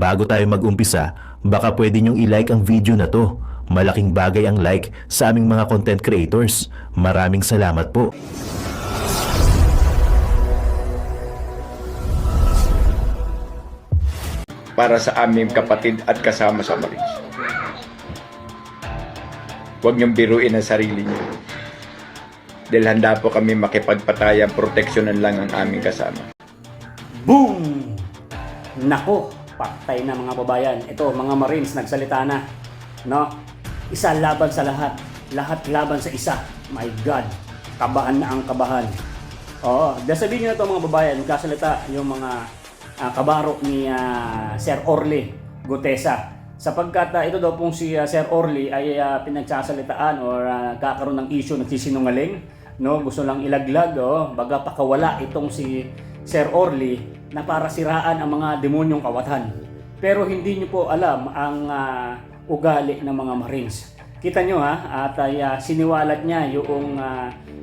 Bago tayo mag-umpisa, baka pwede nyong i-like ang video na to. Malaking bagay ang like sa aming mga content creators. Maraming salamat po. Para sa aming kapatid at kasama sa Marines. Huwag niyong biruin ang sarili niyo. Dahil handa po kami makipagpatayang proteksyonan lang ang aming kasama. Boom! Nako, patay na mga babayan. Ito, mga Marines, nagsalita na. No? Isa laban sa lahat. Lahat laban sa isa. My God, kabahan na ang kabahan. Oo, dahil sabihin nyo na ito mga babayan, kasalita yung mga kabaro ni Sir Orly Gutesa. Sapagkat ito daw pong si Sir Orly ay pinagsasalitaan or kakaroon ng issue, nagsisinungaling. No? Gusto lang ilaglag, baga pakawala itong si Sir Orly na para siraan ang mga demonyong kawatan. Pero hindi nyo po alam ang ugali ng mga Marines. Kita nyo at siniwalat niya yung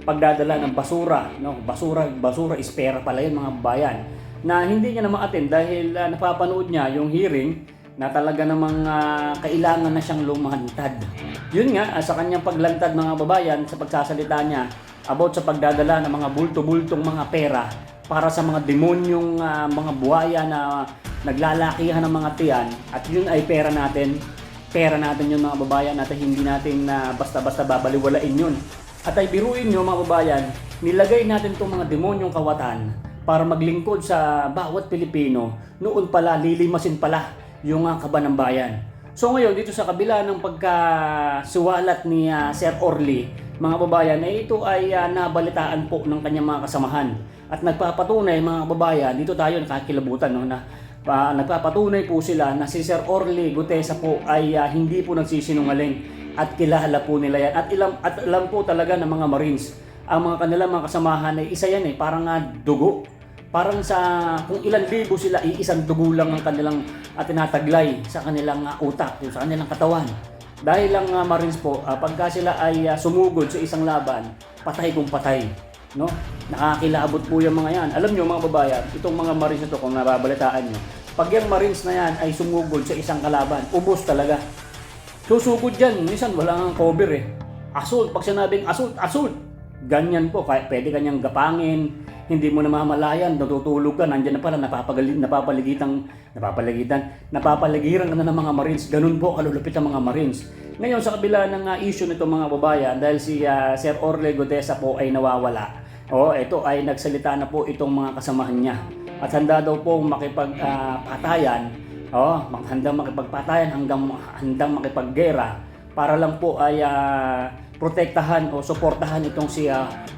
pagdadala ng basura. No? Basura is pera pala yun mga bayan. Na hindi niya na ma-attend dahil napapanood niya yung hearing na talaga namang kailangan na siyang lumantad. Yun nga, sa kanyang paglantad mga babayan, sa pagsasalita niya about sa pagdadala ng mga bulto-bultong mga pera para sa mga demonyong mga buhaya na naglalakihan ng mga tiyan, at yun ay pera natin yun mga babayan, at hindi natin basta-basta babaliwalain yun. At ay biruin nyo mga babayan, nilagay natin itong mga demonyong kawatan para maglingkod sa bawat Pilipino. Noon pala, lilimasin pala yung kaba ng bayan. So ngayon, dito sa kabila ng pagkasuwalat ni Sir Orly, mga babayan, ito ay nabalitaan po ng kanyang mga kasamahan. At nagpapatunay mga babayan, dito tayo nakakilabutan, no, na nagpapatunay po sila na si Sir Orly Gutesa po ay hindi po nagsisinungaling, at kilala po nila yan. At alam po talaga ng mga Marines, ang mga kanilang mga kasamahan ay isa yan parang dugo. Parang sa kung ilang libo sila, iisang dugo lang ang kanilang tinataglay sa kanilang utak, sa kanilang katawan. Dahil lang Marines po, pagka sila ay sumugod sa isang laban, patay kung patay. No? Nakakilabot po yung mga yan. Alam nyo mga babayan, itong mga Marines na to, kung nababalitaan nyo, pag yung Marines na yan ay sumugod sa isang kalaban, ubos talaga. Susugod dyan, minsan wala nang cover Assault, pag sinabing assault, ganyan po, pwede kanyang gapangin, hindi mo namamalayan, natutulog ka, nandiyan na pala, napapaligiran ka na ng mga Marines. Ganun po kalulupit ang mga Marines. Ngayon, sa kabila ng issue nito mga babayan, dahil si Sir Orly Gutesa po ay nawawala, ito ay nagsalita na po itong mga kasamahan niya. At handa daw po makipagpatayan, handang makipagpatayan, handang makipaggera, para lang po ay protektahan o suportahan itong si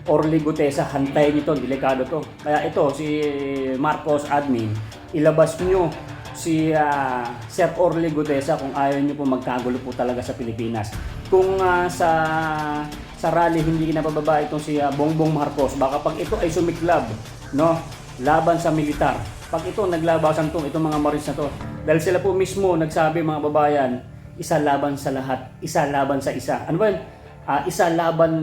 Orly Gutesa. Hantayin nito, delikado to. Kaya ito, si Marcos admin, ilabas nyo si Sir Orly Gutesa kung ayaw nyo po magkagulo po talaga sa Pilipinas. Kung sa rally hindi napababa itong si Bongbong Marcos, baka pag ito ay sumiklab, no, laban sa militar, pag ito naglabasan itong mga Marines na to, dahil sila po mismo nagsabi mga babayan, isa laban sa lahat, isa laban sa isa. Ano ba yun? Isa laban,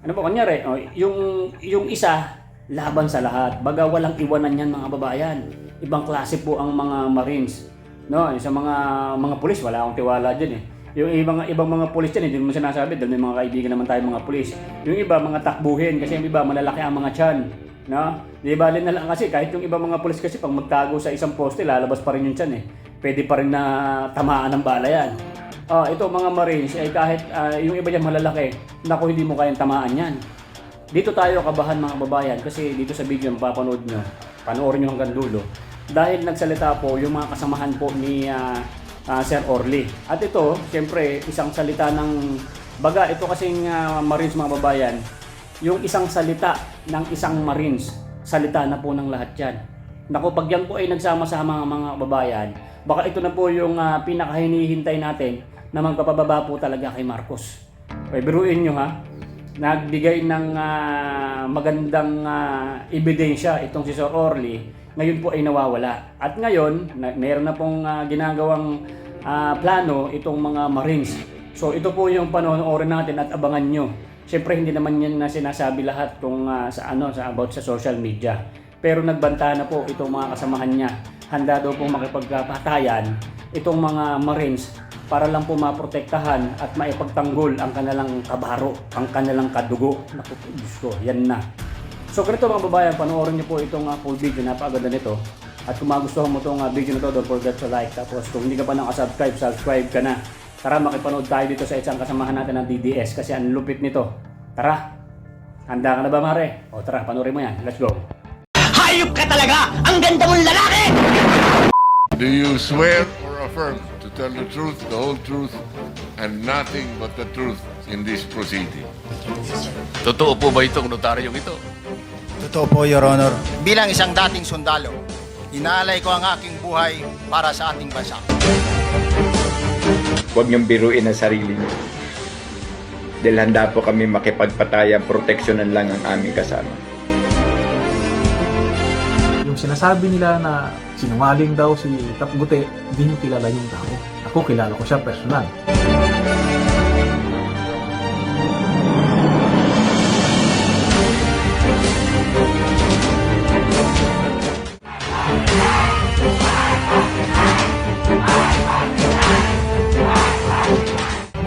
ano ba kunyari, yung isa laban sa lahat. Baga walang iwanan yan mga babayan. Ibang klase po ang mga Marines. No, sa mga pulis, wala akong tiwala diyan Yung ibang mga pulis diyan, hindi mo sinasabi dahil may mga kaibigan naman tayo mga pulis. Yung iba mga takbuhin kasi yung iba malalaki ang mga tiyan, no? Di bali na lang kasi kahit yung ibang mga pulis kasi pag magtago sa isang poste, lalabas pa rin yung tiyan Pwede pa rin na tamaan ng bala yan. Ito mga Marines ay kahit yung iba diyan malalaki, naku, hindi mo kayang tamaan yan. Dito tayo kabahan mga babayan kasi dito sa video mapapanood nyo, panoorin nyo hanggang dulo. Dahil nagsalita po yung mga kasamahan po ni Sir Orly. At ito, siyempre, isang salita ng baga, ito kasing Marines mga babayan, yung isang salita ng isang Marines, salita na po ng lahat yan. Naku, pag yan po ay nagsama-sama mga babayan, baka ito na po yung pinakahinihintay natin na magpapababa po talaga kay Marcos. Biruin nyo nagbigay ng magandang ebidensya itong si Sir Orly, ngayon po ay nawawala. At ngayon, mayroon na pong ginagawang plano itong mga Marines. So ito po yung panonoorin natin at abangan nyo. Siyempre hindi naman yan na sinasabi lahat kung sa about sa social media. Pero nagbanta na po itong mga kasamahan niya. Handa daw pong makipagpatayan itong mga Marines para lang po maprotektahan at maipagtanggol ang kanilang kabaro, ang kanilang kadugo. Naku, Diyos ko, yan na. So ganito mga babayan, panoorin niyo po itong full video, napakaganda nito. At kung magustuhan mo itong video na to, don't forget to like. Tapos kung hindi ka pa nakasubscribe, subscribe ka na. Tara, makipanood tayo dito sa isang kasamahan natin ng DDS kasi ang lupit nito. Tara, handa ka na ba, Mare? O tara, panoorin mo yan. Let's go. Hayop ka talaga! Ang ganda mong lalaki! Do you swear or affirm to tell the truth, the whole truth, and nothing but the truth in this proceeding? Totoo po ba itong notaryong ito? Totoo po, Your Honor. Bilang isang dating sundalo, inaalay ko ang aking buhay para sa ating bansa. Huwag niyong biruin ang sarili niyo. Dahil handa po kami makipagpatayan, proteksyonan lang ang aming kasama. Yung sinasabi nila na sinungaling daw si Tap Gute, di nyo kilala yung tao. Ako, kilala ko siya personal.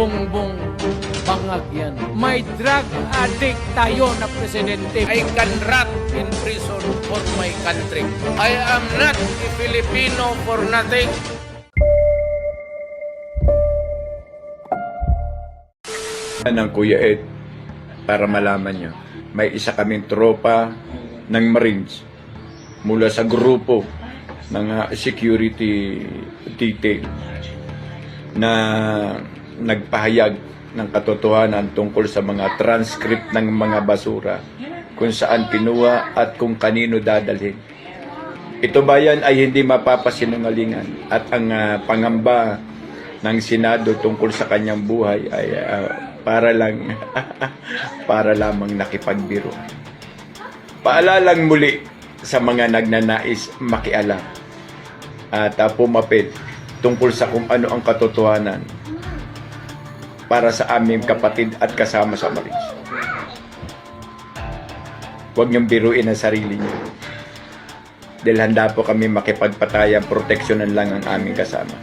Bongbong bangag yan. May drug addict tayo na presidente. I can rot in prison for my country. I am not a Filipino for nothing. Yan ang Kuya Ed, para malaman nyo. May isa kaming tropa ng Marines mula sa grupo ng security detail na nagpahayag ng katotohanan tungkol sa mga transcript ng mga basura, kung saan kinuha at kung kanino dadalhin. Ito ba yan ay hindi mapapasinungalingan at ang pangamba ng Senado tungkol sa kanyang buhay ay para lang para lamang nakipagbiro. Paalalang muli sa mga nagnanais makialam at pumapit tungkol sa kung ano ang katotohanan para sa aming kapatid at kasama sa Marines. Huwag niyong biruin ang sarili niyo. Dahil handa po kami makipagpatayan, proteksyonan lang ang aming kasama.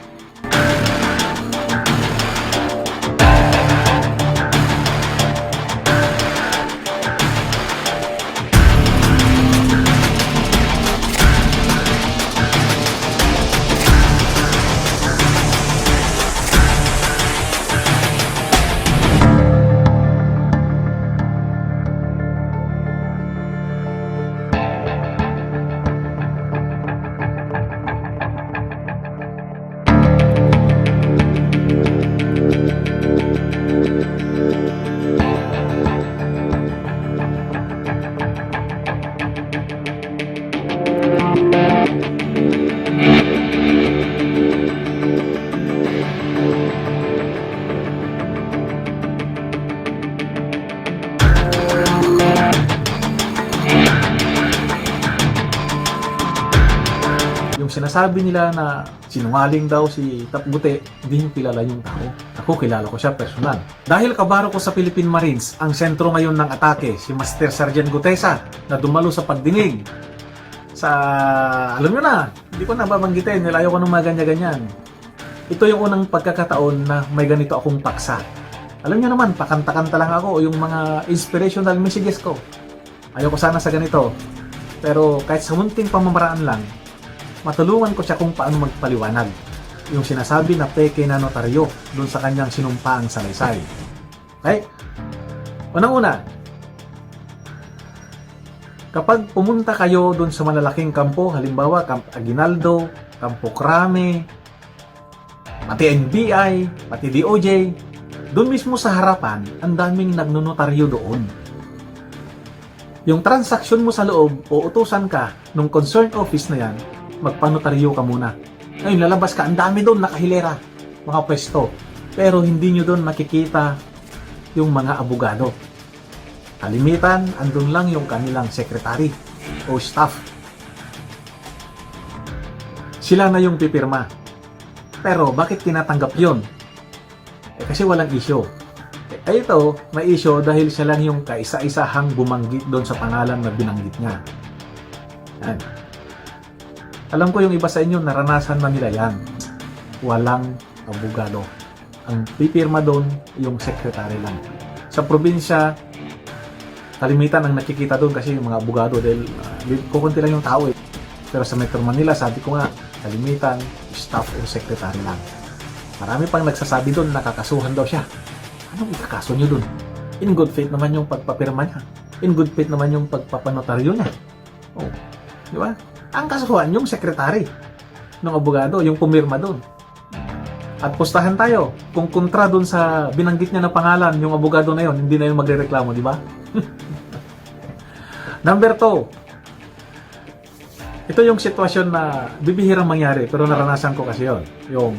Yung sinasabi nila na sinungaling daw si Tap Gute, di nyo kilala yung tao. Ako, kilala ko siya personal. Dahil kabaro ko sa Philippine Marines, ang sentro ngayon ng atake, si Master Sergeant Gutesa, na dumalo sa pagdinig. Sa, alam nyo na, hindi ko na babanggitin, nilayo ko ng mga ganyan-ganyan. Ito yung unang pagkakataon na may ganito akong paksa. Alam nyo naman, pakanta-kanta lang ako o yung mga inspirational messages ko. Ayoko sana sa ganito. Pero kahit sa munting pamamaraan lang, matulungan ko siya kung paano magpaliwanag. Yung sinasabi na peke na notaryo doon sa kanyang sinumpaang salaysay. Okay? Unang-una, kapag pumunta kayo doon sa malalaking kampo, halimbawa Camp Aguinaldo, Campo Crame, pati NBI, pati DOJ, doon mismo sa harapan, ang daming nagnonotaryo doon. Yung transaksyon mo sa loob o utusan ka nung concerned office na yan, magpanotaryo ka muna. Ngayon, lalabas ka, ang dami doon nakahilera, mga pwesto. Pero hindi nyo doon makikita yung mga abogado. Kalimitan, andun lang yung kanilang secretary o staff. Sila na yung pipirma. Pero bakit tinatanggap yon? Kasi walang issue. Ito, may issue dahil siya lang yung kaisa-isahang bumanggit doon sa pangalan na binanggit niya. Yan. Alam ko yung iba sa inyo, naranasan na nila yan. Walang abogado. Ang pipirma doon, yung secretary lang. Sa probinsya, kalimitan ang nakikita doon kasi yung mga abogado dahil kukunti lang yung tao eh. Pero sa Metro Manila, sabi ko nga, kalimitan, staff o secretary lang. Marami pang nagsasabi doon, nakakasuhan daw siya. Anong ikakaso nyo doon? In good faith naman yung pagpapirma niya. In good faith naman yung pagpapanotaryo niya. Oh, di ba? Ang kasuhan yung secretary ng abogado, yung pumirma doon. At pustahan tayo. Kung kontra doon sa binanggit niya na pangalan, yung abogado na yon, hindi na yun magrereklamo, di ba? Number 2. Ito yung sitwasyon na bibihirang mangyari, pero naranasan ko kasi yon. Yung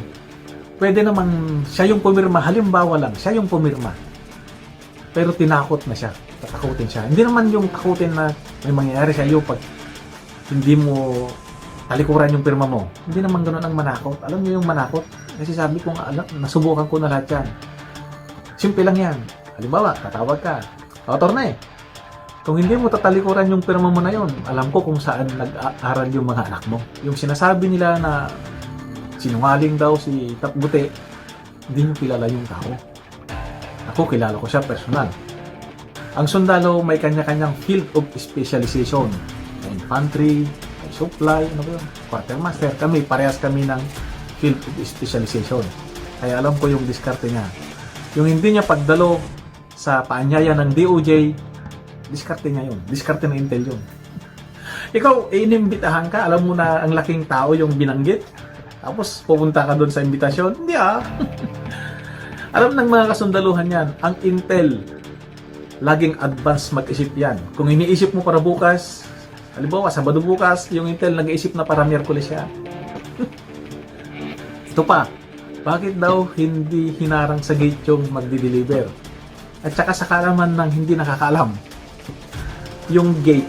pwede naman siya yung pumirma, halimbawa lang, siya yung pumirma. Pero tinakot na siya, tatakutin siya. Hindi naman yung takutin na may mangyayari sa iyo pag hindi mo talikuran yung pirma mo. Hindi naman ganoon ang manakot. Alam niyo yung manakot? Kasi sabi ko nga, nasubukan ko na lahat yan. Simple lang yan. Halimbawa, tatawag ka. Autor na eh. Kung hindi mo tatalikuran yung pirma mo na yon, alam ko kung saan nag-aaral yung mga anak mo. Yung sinasabi nila na sinungaling daw si Tapbute, hindi nyo kilala yung tao. Ako, kilala ko siya personal. Ang sundalo may kanya-kanyang field of specialization. May infantry, may supply, ano ba yun? Quartermaster. Kami, parehas kami ng field of specialization. Kaya alam ko yung diskarte niya. Yung hindi niya pagdalo sa paanyaya ng DOJ, diskarte niya yun. Diskarte ng Intel yun. Ikaw, inimbitahan ka, alam mo na ang laking tao yung binanggit, tapos pupunta ka doon sa imbitasyon. Hindi ah. Alam ng mga kasundaluhan yan, ang Intel, laging advance mag-isip yan. Kung iniisip mo para bukas, halimbawa, Sabado bukas, yung Intel nag-iisip na para Miyerkules yan. Ito pa, bakit daw hindi hinarang sa gate yung magdi-deliver? At saka sa kaalaman ng hindi nakakaalam, yung gate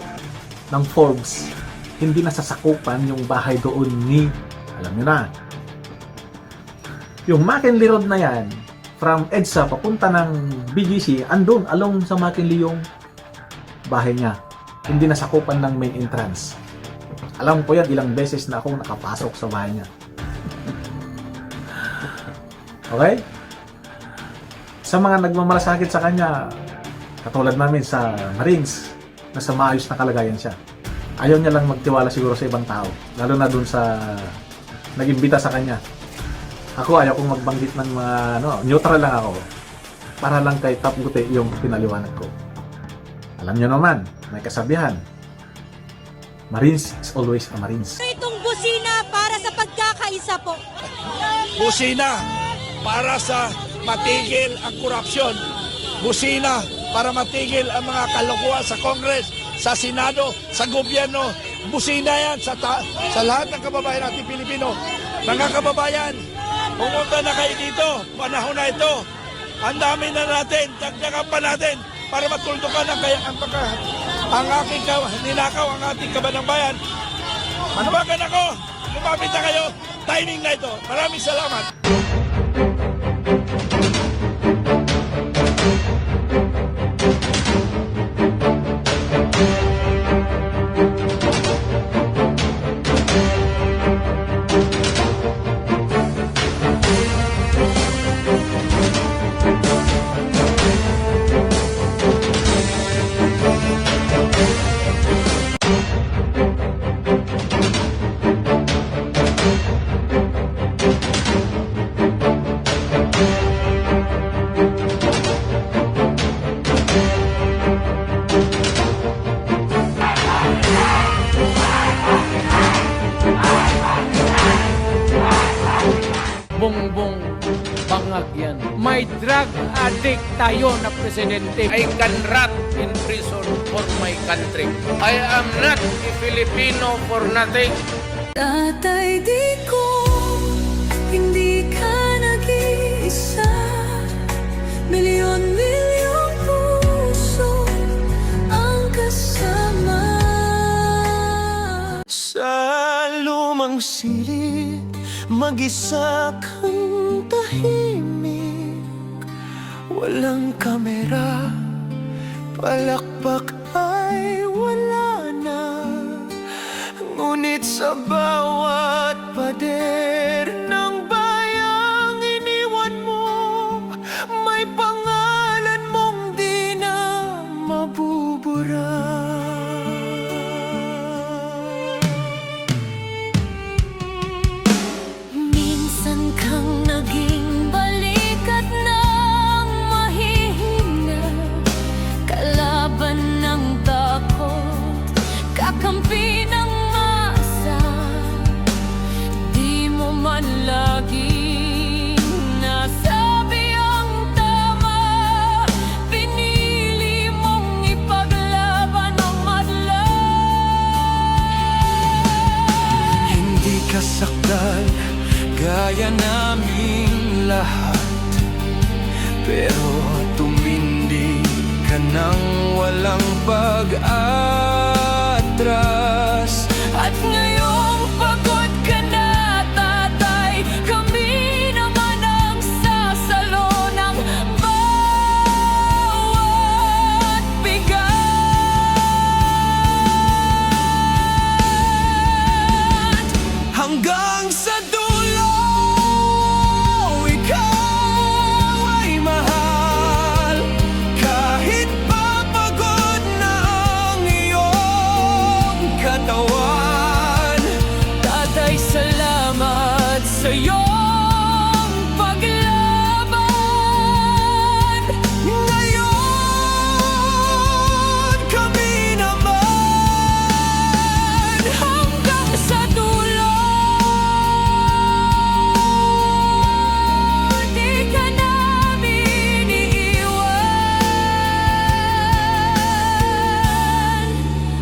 ng Forbes, hindi nasasakupan yung bahay doon ni, alam nyo na, yung McKinley Road na yan, from EDSA papunta ng BGC, andun, along sa McKinley yung bahay niya. Hindi nasakupan ng main entrance. Alam ko yan, ilang beses na akong nakapasok sa bahay niya. Okay? Sa mga nagmamalasakit sa kanya, katulad namin sa Marines, nasa maayos na kalagayan siya. Ayaw niya lang magtiwala siguro sa ibang tao, lalo na dun sa nag-imbita sa kanya. Ako, ayaw kong magbanggit ng mga, neutral lang ako. Para lang kay Tapbute yung pinaliwanag ko. Alam niyo naman, may kasabihan, Marines is always a Marines. Itong busina para sa pagkakaisa po. Busina para sa matigil ang korupsyon. Busina para matigil ang mga kalokohan sa Congress, sa Senado, sa gobyerno. Busina yan sa lahat ng kababayan natin Pilipino. Mga kababayan, pumunta na kayo dito. Panahon na ito. Ang dami na natin. Dagdagan pa natin para matuldukan ang aking ninakaw, ang ating kabanang bayan. Manawagan ako. Lumapit na kayo. Timing na ito. Maraming salamat. Bongbong bangag yan. May drug addict tayo na presidente. I can rot in prison for my country. I am not a Filipino for nothing. Tatay, di ko, hindi ka nag-iisa. Milyon-milyong puso ang kasama. Sa lumang silid, mag-isa kang tahimik. Walang kamera, palakpak ay wala na. Sa bawat pader ng bayang iniwan mo, may pangalan mong di na mabubura. Minsan kang naging balikat ng mahihina, kalaban ng takot, kakampi ng asa. Di mo man laging nasabi ang tama, pinili mong ipaglaban ang madla. Hindi ka saktan gaya naming lahat, pero tumindi ka nang walang pag-atras. At ngayong pagod ka na, tatay, kami naman ang sasalo ng bawat bigat. Hanggang sa dulo, ikaw ay mahal. Kahit papagod na ang iyong katawan. Tatay, salamat sa iyong paglaban. Ngayon, kami naman Hanggang sa dulo, di ka namin iiwan.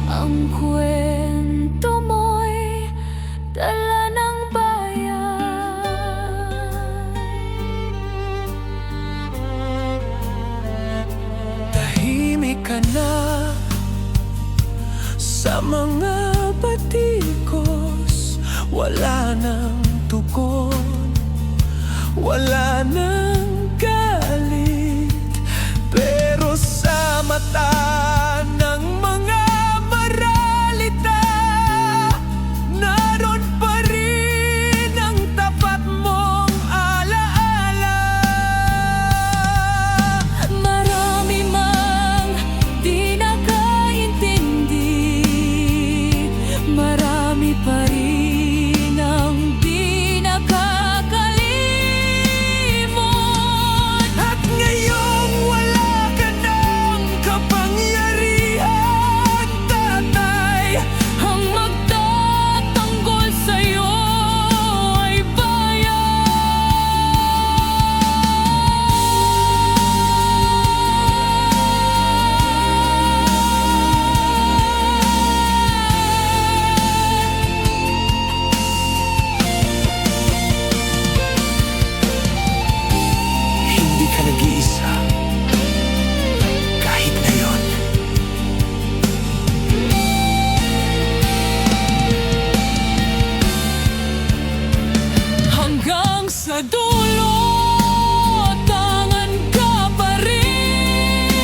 Ang kwento mo'y dala ng bayan. tahimik ka na sa mga batikos. Wala nang tugon, wala nang galit, pero sa mata ng mga maralita, naroon pa rin ang tapat mong alaala. Marami mang di nakaintindi, marami pa rin ang di nakakalimot. At ngayong wala ka ng kapangyarihan, tatay, Ang magtatanggol sa'yo ay hindi ka nag-iisa. Kahit ngayon. hanggang sa dulo, tangan ka pa rin.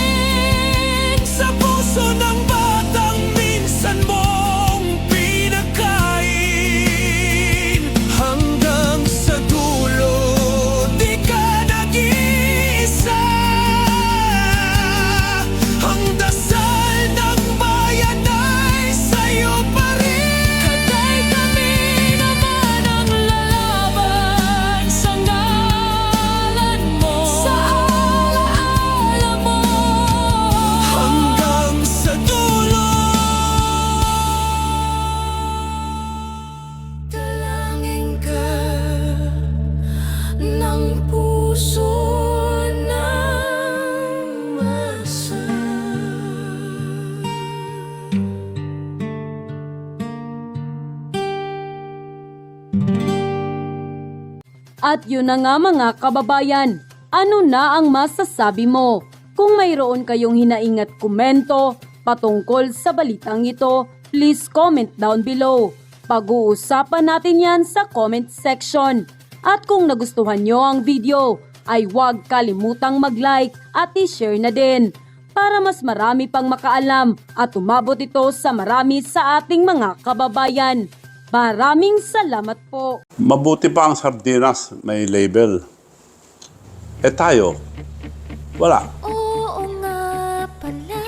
Sa puso ng batang minsan mong pinagkain. Hanggang sa dulo, di ka nag-iisa. Ang dasal ng bayan ay sa'yo pa rin. Katay, kami naman ang lalaban sa ngalan mo, sa alaala mo. Hanggang sa dulo. Dalangin ka ng puso ng masa. At yun na nga mga kababayan, ano na ang masasabi mo? Kung mayroon kayong hinaing at komento patungkol sa balitang ito, please comment down below. Pag-uusapan natin yan sa comment section. At kung nagustuhan nyo ang video, ay huwag kalimutang mag-like at i-share na din para mas marami pang makaalam at umabot ito sa marami sa ating mga kababayan. Maraming salamat po. Mabuti pa ang sardinas, may label. Eh tayo, wala. Oo nga pala.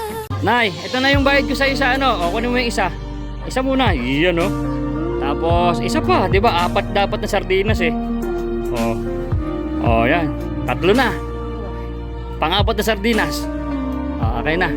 Nay, ito na yung bayad ko sa isa, ano? O, kunin mo yung isa. Isa muna, iyan, no? Tapos, isa pa, di ba? 4 dapat na sardinas, eh. O, yan. 3 na. Pang-4 na sardinas. Okay na.